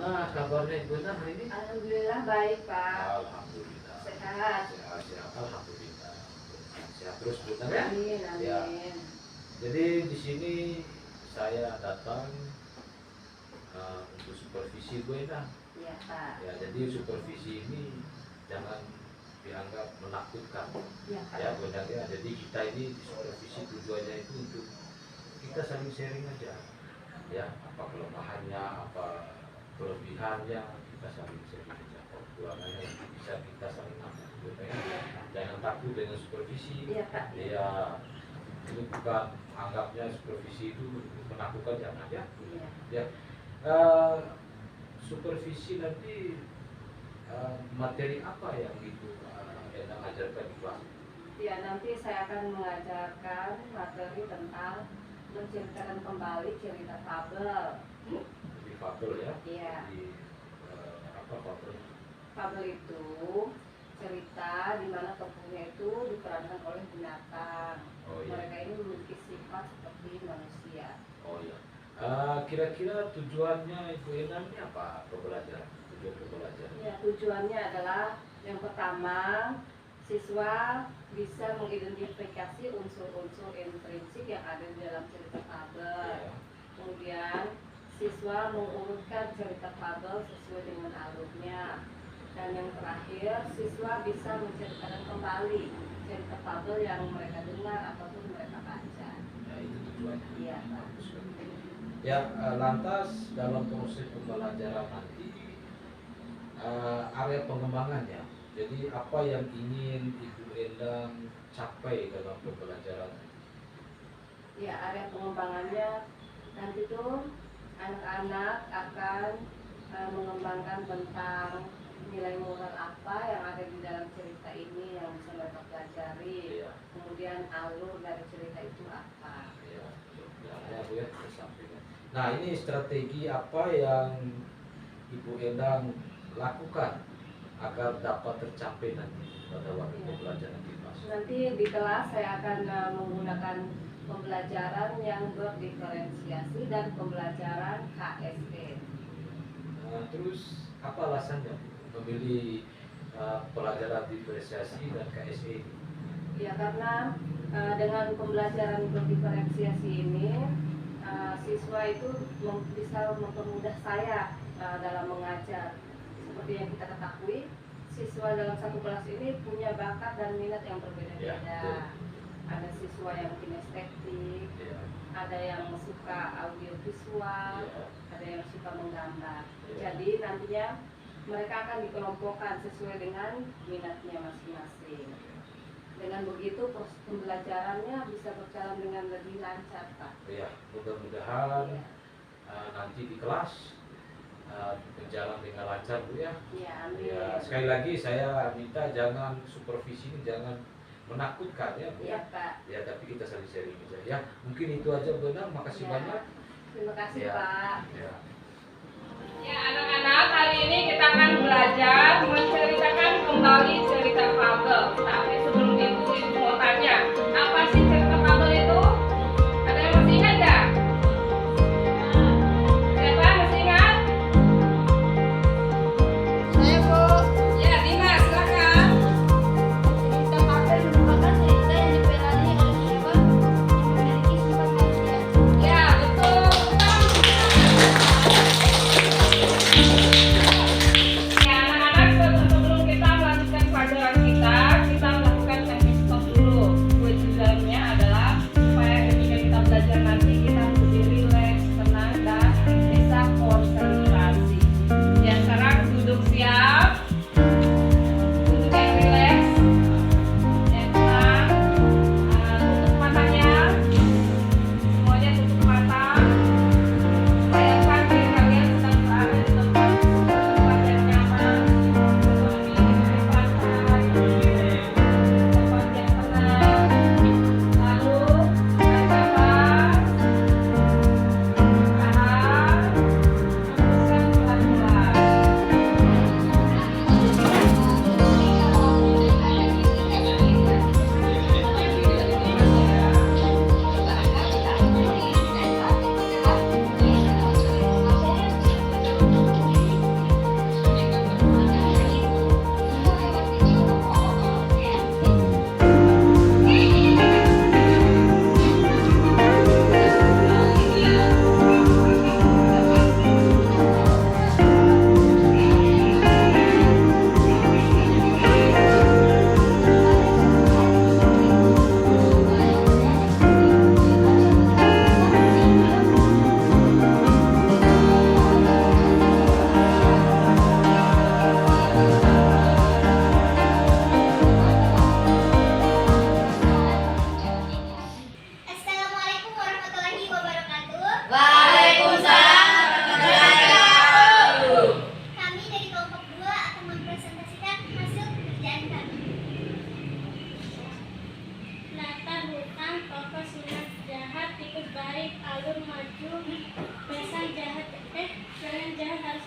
Gimana kabarnya Ibu Endang hari ini? Alhamdulillah baik Pak. Alhamdulillah. Sehat. Sehat. Alhamdulillah. Sehat terus Bu Endang ya? Amin, Ya. amin. Jadi di sini saya datang untuk supervisi Bu Endang. Iya Pak. Ya, jadi supervisi ini jangan dianggap menakutkan. Iya Pak. Ya Bu Endang ya. Jadi kita ini di supervisi tujuannya itu untuk kita saling sharing aja. Ya, apa kelemahannya, apa kelebihannya, kita saling sharing aja. Kekurangannya bisa kita saling ambil. Jangan takut dengan supervisi. Iya Pak. Ya, itu bukan anggapnya supervisi itu menakutkan, jangan ya. Iya. Ya, supervisi nanti materi apa yang itu yang ajarkan di kelas? Ya, nanti saya akan mengajarkan materi tentang menceritakan kembali cerita fabel. Di fabel ya? Iya. Di apa fabel? Fabel itu cerita di mana tokohnya itu diperankan oleh binatang. Oh, iya. Mereka ini memiliki sifat seperti manusia. Oh ya. Kira-kira tujuannya Ibu Endang ini apa pembelajaran? Tujuan pembelajaran? Ya, tujuannya adalah yang pertama, siswa bisa mengidentifikasi unsur-unsur intrinsik yang ada di dalam cerita fabel. Ya. Kemudian siswa mengurutkan cerita fabel sesuai dengan alurnya. Dan yang terakhir, siswa bisa menceritakan kembali cerita fabel yang mereka dengar ataupun mereka baca. Ya, itu tujuannya. Iya, Pak. Bagus sekali. Ya, lantas dalam proses pembelajaran nanti area pengembangannya. Jadi apa yang ingin Ibu Endang capai dalam pembelajaran? Ya, area pengembangannya nanti tuh anak-anak akan mengembangkan tentang nilai moral apa yang ada di dalam cerita ini yang bisa mereka pelajari. Iya. Kemudian alur dari cerita itu apa. Ya, ya Bu ya, kita sampaikan. Nah, ini strategi apa yang Ibu Endang lakukan agar dapat tercapai nanti pada waktu Iya. pembelajaran di kelas? Nanti di kelas saya akan menggunakan pembelajaran yang berdiferensiasi dan pembelajaran KSE. Terus apa alasannya memilih pelajaran diferensiasi dan KSE ini? Ya, karena dengan pembelajaran berdiferensiasi ini siswa itu bisa mempermudah saya dalam mengajar. Seperti yang kita ketahui, siswa dalam satu kelas ini punya bakat dan minat yang berbeda-beda. Ya, ada siswa yang kinestetik, Ya. ada yang suka audiovisual, Ya. ada yang suka menggambar. Ya. Jadi nantinya mereka akan dikelompokkan sesuai dengan minatnya masing-masing. Dengan begitu proses pembelajarannya bisa berjalan dengan lebih lancar, Pak. Ya, mudah-mudahan Iya. nanti di kelas berjalan dengan lancar Bu ya. Iya, amin. Ya, sekali lagi saya minta jangan supervisi ini jangan menakutkan ya Bu. Iya, Pak. Ya, tapi kita saling sharing aja ya. Mungkin itu aja Bu Endang, makasih Ya. banyak. Terima kasih, Ya. Pak. Ya. Ya anak-anak, hari ini kita akan belajar menceritakan kembali cerita fabel. Tapi sebelum itu ibu mau tanya, apa sih cerita fabel itu? Ada yang masih ingat nggak? Siapa masih ingat? Saya Bu. Ya, Dimas, silakan. Cerita fabel merupakan cerita yang dipelani oleh hewan yang memiliki sifat manusia. Ya, betul.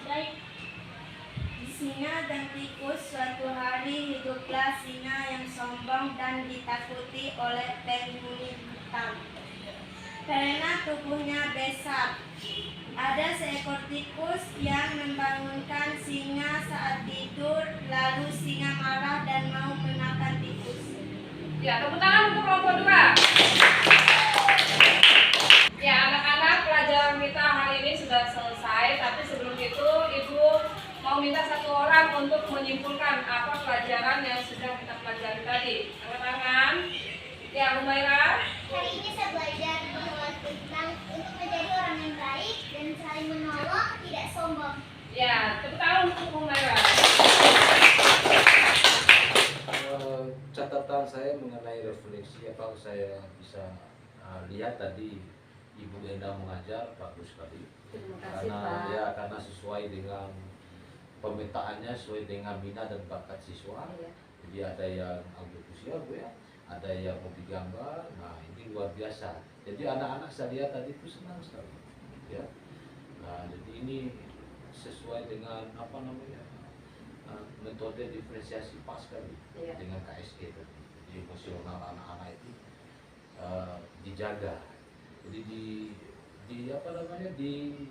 baik. Di singa dan tikus suatu hari hiduplah singa yang sombong dan ditakuti oleh penghuni hutan. Karena tubuhnya besar. Ada seekor tikus yang membangunkan singa saat tidur, lalu singa marah dan mau memakan tikus. Ya, tepuk tangan untuk kelompok 2. Ya, anak-anak, pelajaran kita hari ini sudah selesai. Tapi sebelum itu, Ibu mau minta satu orang untuk menyimpulkan apa pelajaran yang sudah kita pelajari tadi. Angkat tangan. Ya, Humaira. Hari ini saya belajar bahwa tentang untuk menjadi orang yang baik dan saling menolong, tidak sombong. Ya, tepuk tangan untuk Humaira. Catatan saya mengenai refleksi apa saya bisa lihat tadi Ibu Enda mengajar bagus sekali. Terima kasih, Karena Pak. karena sesuai dengan pemetaannya, sesuai dengan minat dan bakat siswa. Iya. Jadi ada yang audiovisual Bu ya, ada yang hobi gambar. Nah, ini luar biasa. Jadi anak-anak saya lihat tadi itu senang sekali. Ya. Nah, jadi ini sesuai dengan apa namanya? Metode diferensiasi pas sekali Iya. dengan KSE tadi. Jadi emosional anak-anak itu dijaga. Jadi di apa namanya di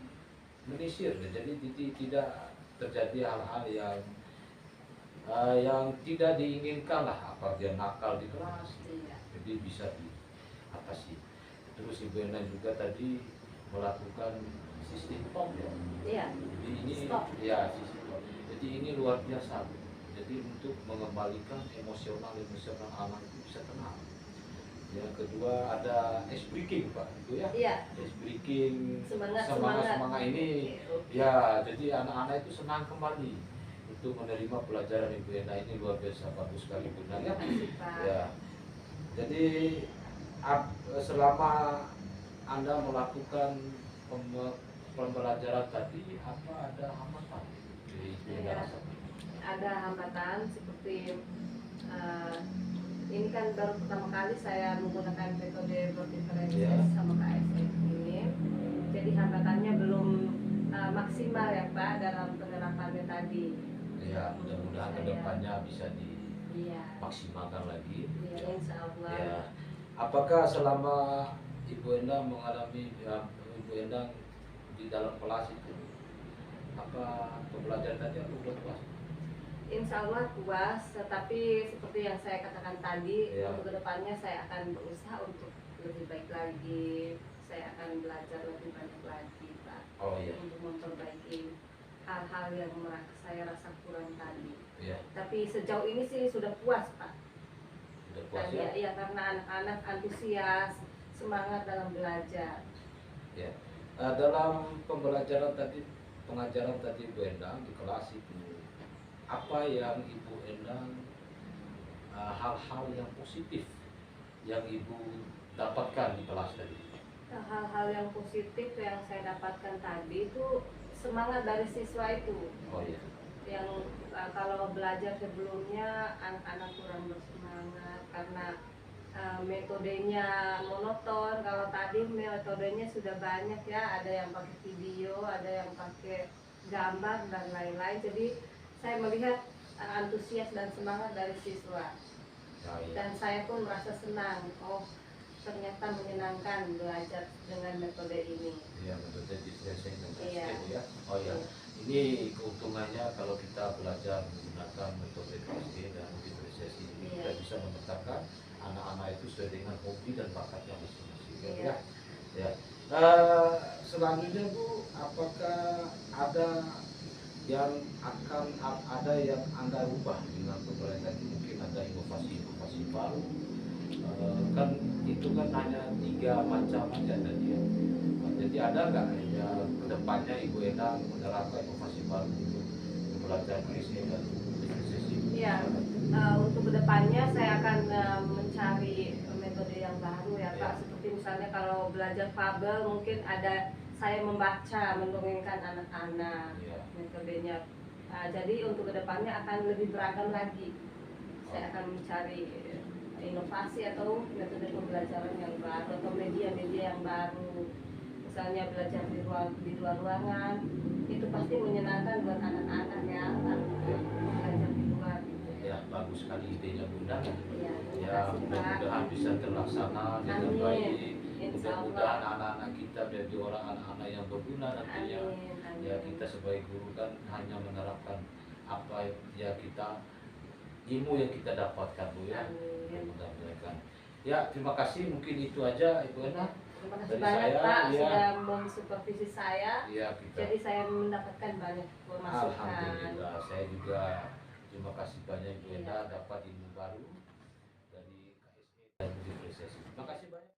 menisir. Jadi tidak terjadi hal-hal yang tidak diinginkan lah, apa dia nakal di kelas. Iya. Jadi bisa diatasi. Terus Ibu Ena juga tadi melakukan sistem top ya. Iya. Jadi ini Stop. ya sistem top. Jadi ini luar biasa. Jadi untuk mengembalikan emosional anak itu bisa tenang. Yang kedua ada ice breaking Pak, itu ya. Iya. Ice breaking Semangat. ini ya, jadi anak-anak itu senang kembali untuk menerima pelajaran Ibu Ena ini luar biasa bagus sekali benar ya. Pak. Ya. Jadi selama Anda melakukan pembelajaran tadi apa ada hambatan? Jadi Ibu Ena Iya. rasakan? Ada hambatan seperti ini kan baru pertama kali saya menggunakan metode berdiferensiasi Iya. sama KSE ini. Jadi hambatannya belum maksimal ya Pak dalam penerapannya tadi. Ya, mudah-mudahan Iya. kedepannya bisa Iya. dimaksimalkan lagi. Iya, insya Allah. Ya. Apakah selama Ibu Endang mengalami Ibu Endang di dalam kelas itu apa pembelajaran tadi apa udah puas? Insya Allah puas, tetapi seperti yang saya katakan tadi, Iya. untuk kedepannya saya akan berusaha untuk lebih baik lagi. Saya akan belajar lebih banyak lagi, Pak, Oh iya. untuk memperbaiki hal-hal yang saya rasa kurang tadi. Iya, Tapi sejauh ini sih sudah puas, Pak. udah puas Tadi ya. ya karena anak-anak antusias, semangat dalam belajar. Ya. Dalam pembelajaran tadi, pengajaran tadi Ibu Endang di kelas itu apa yang Ibu Endang hal-hal yang positif yang Ibu dapatkan di kelas tadi? Hal-hal yang positif yang saya dapatkan tadi itu semangat dari siswa itu. Oh iya. Yang kalau belajar sebelumnya anak-anak kurang bersemangat karena metodenya monoton. Kalau tadi metodenya sudah banyak ya, ada yang pakai video, ada yang pakai gambar dan lain-lain. Jadi saya melihat antusias dan semangat dari siswa, Ya, iya. dan saya pun merasa senang. Oh, ternyata menyenangkan belajar dengan metode ini. Iya, metode diferensiasi dan Iya. KSE ya. Oh iya. Ini keuntungannya kalau kita belajar menggunakan metode KSE dan diferensiasi ini Iya. kita bisa memetakan anak-anak itu sesuai dengan hobi dan bakatnya masing-masing. Iya. Ya. Selanjutnya Bu, apakah ada yang ada yang Anda rubah dengan pembelajaran ini? Mungkin ada inovasi-inovasi baru. Kan itu kan hanya 3 macam aja tadi ya. Jadi ada nggak ya kedepannya Ibu Endang menerapkan inovasi baru untuk pembelajaran KSE dan diferensiasi? Iya, untuk kedepannya saya akan mencari metode yang baru ya Pak. Iya. Seperti misalnya kalau belajar fabel mungkin ada saya membaca, mendongengkan anak-anak Iya. metodenya. Jadi untuk kedepannya akan lebih beragam lagi. Saya akan mencari inovasi atau metode pembelajaran yang baru atau media-media yang baru. Misalnya belajar di luar ruangan, itu pasti menyenangkan idenya Bunda. Ya, Ya, terima kasih Pak. mudah-mudahan bisa terlaksana dengan Amin. baik. Insya Mudah-mudahan Allah. anak-anak kita menjadi orang anak-anak yang berguna nantinya. Amin. Amin. Ya, kita sebagai guru kan hanya menerapkan apa ya kita ilmu yang kita dapatkan Bu ya. Amin. Mudah-mudahan. Ya, terima kasih. Mungkin itu aja Ibu Ena. Terima kasih Dari banyak saya, Pak ya. sudah mensupervisi saya. Ya, kita. Jadi saya mendapatkan banyak masukan. Alhamdulillah, saya juga terima kasih banyak Bu Enda Iya. dapat ilmu baru dari KSE dan Universitas. Terima kasih banyak.